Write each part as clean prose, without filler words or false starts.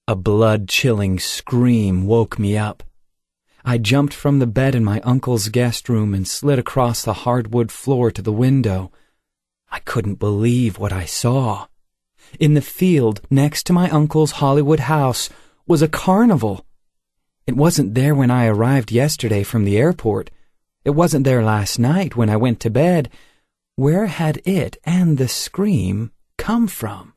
A blood-chilling scream woke me up. I jumped from the bed in my uncle's guest room and slid across the hardwood floor to the window. I couldn't believe what I saw. In the field next to my uncle's Hollywood house was a carnival. It wasn't there when I arrived yesterday from the airport. It wasn't there last night when I went to bed. Where had it and the scream come from?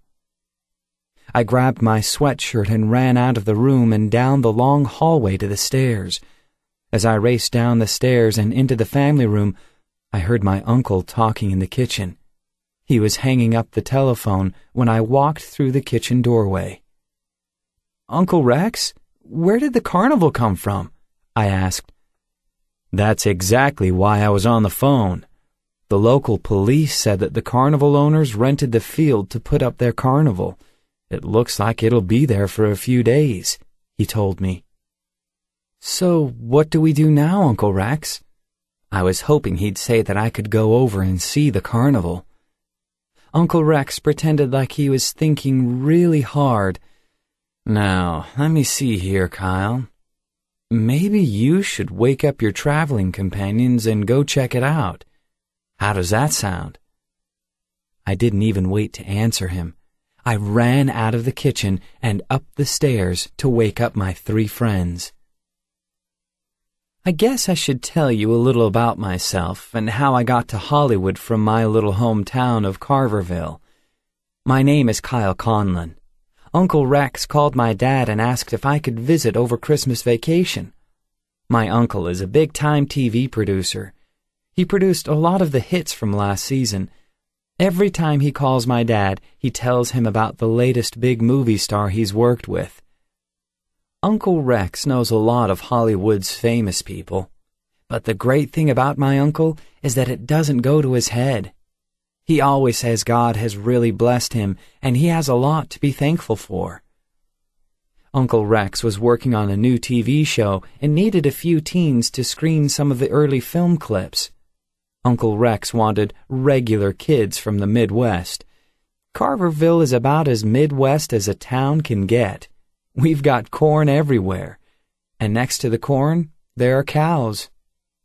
I grabbed my sweatshirt and ran out of the room and down the long hallway to the stairs. As I raced down the stairs and into the family room, I heard my uncle talking in the kitchen. He was hanging up the telephone when I walked through the kitchen doorway. "Uncle Rex, where did the carnival come from?" I asked. "That's exactly why I was on the phone. The local police said that the carnival owners rented the field to put up their carnival. It looks like it'll be there for a few days," he told me. "So what do we do now, Uncle Rex?" I was hoping he'd say that I could go over and see the carnival. Uncle Rex pretended like he was thinking really hard. "Now, let me see here, Kyle. Maybe you should wake up your traveling companions and go check it out. How does that sound?" I didn't even wait to answer him. I ran out of the kitchen and up the stairs to wake up my 3 friends. I guess I should tell you a little about myself and how I got to Hollywood from my little hometown of Carverville. My name is Kyle Conlon. Uncle Rex called my dad and asked if I could visit over Christmas vacation. My uncle is a big-time TV producer. He produced a lot of the hits from last season. Every time he calls my dad, he tells him about the latest big movie star he's worked with. Uncle Rex knows a lot of Hollywood's famous people, but the great thing about my uncle is that it doesn't go to his head. He always says God has really blessed him, and he has a lot to be thankful for. Uncle Rex was working on a new TV show and needed a few teens to screen some of the early film clips. Uncle Rex wanted regular kids from the Midwest. Carverville is about as Midwest as a town can get. We've got corn everywhere, and next to the corn, there are cows.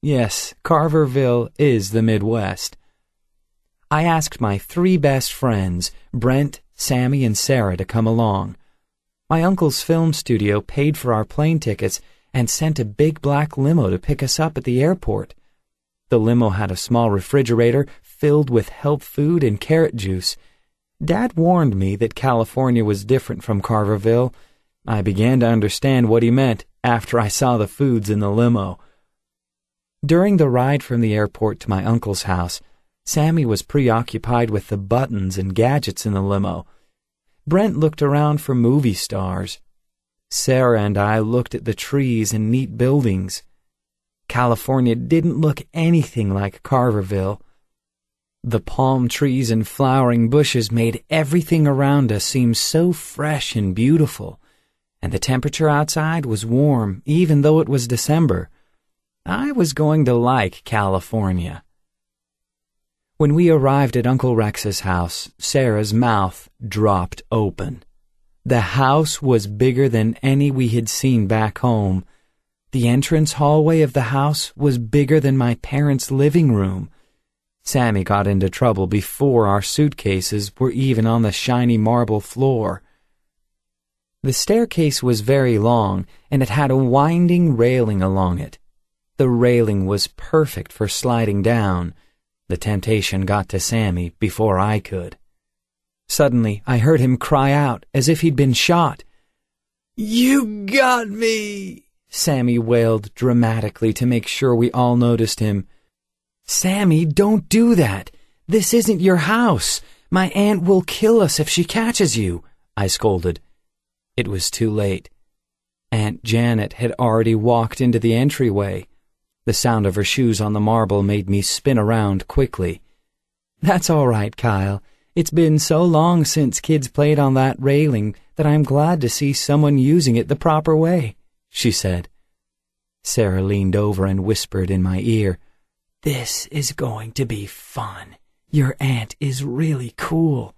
Yes, Carverville is the Midwest. I asked my 3 best friends, Brent, Sammy, and Sarah, to come along. My uncle's film studio paid for our plane tickets and sent a big black limo to pick us up at the airport. The limo had a small refrigerator filled with health food and carrot juice. Dad warned me that California was different from Carverville. I began to understand what he meant after I saw the foods in the limo. During the ride from the airport to my uncle's house, Sammy was preoccupied with the buttons and gadgets in the limo. Brent looked around for movie stars. Sarah and I looked at the trees and neat buildings. California didn't look anything like Carverville. The palm trees and flowering bushes made everything around us seem so fresh and beautiful, and the temperature outside was warm even though it was December. I was going to like California. When we arrived at Uncle Rex's house, Sarah's mouth dropped open. The house was bigger than any we had seen back home. The entrance hallway of the house was bigger than my parents' living room. Sammy got into trouble before our suitcases were even on the shiny marble floor. The staircase was very long, and it had a winding railing along it. The railing was perfect for sliding down. The temptation got to Sammy before I could. Suddenly, I heard him cry out as if he'd been shot. "You got me!" Sammy wailed dramatically to make sure we all noticed him. "Sammy, don't do that. This isn't your house. My aunt will kill us if she catches you," I scolded. It was too late. Aunt Janet had already walked into the entryway. The sound of her shoes on the marble made me spin around quickly. "That's all right, Kyle. It's been so long since kids played on that railing that I'm glad to see someone using it the proper way," she said. Sarah leaned over and whispered in my ear, "This is going to be fun. Your aunt is really cool."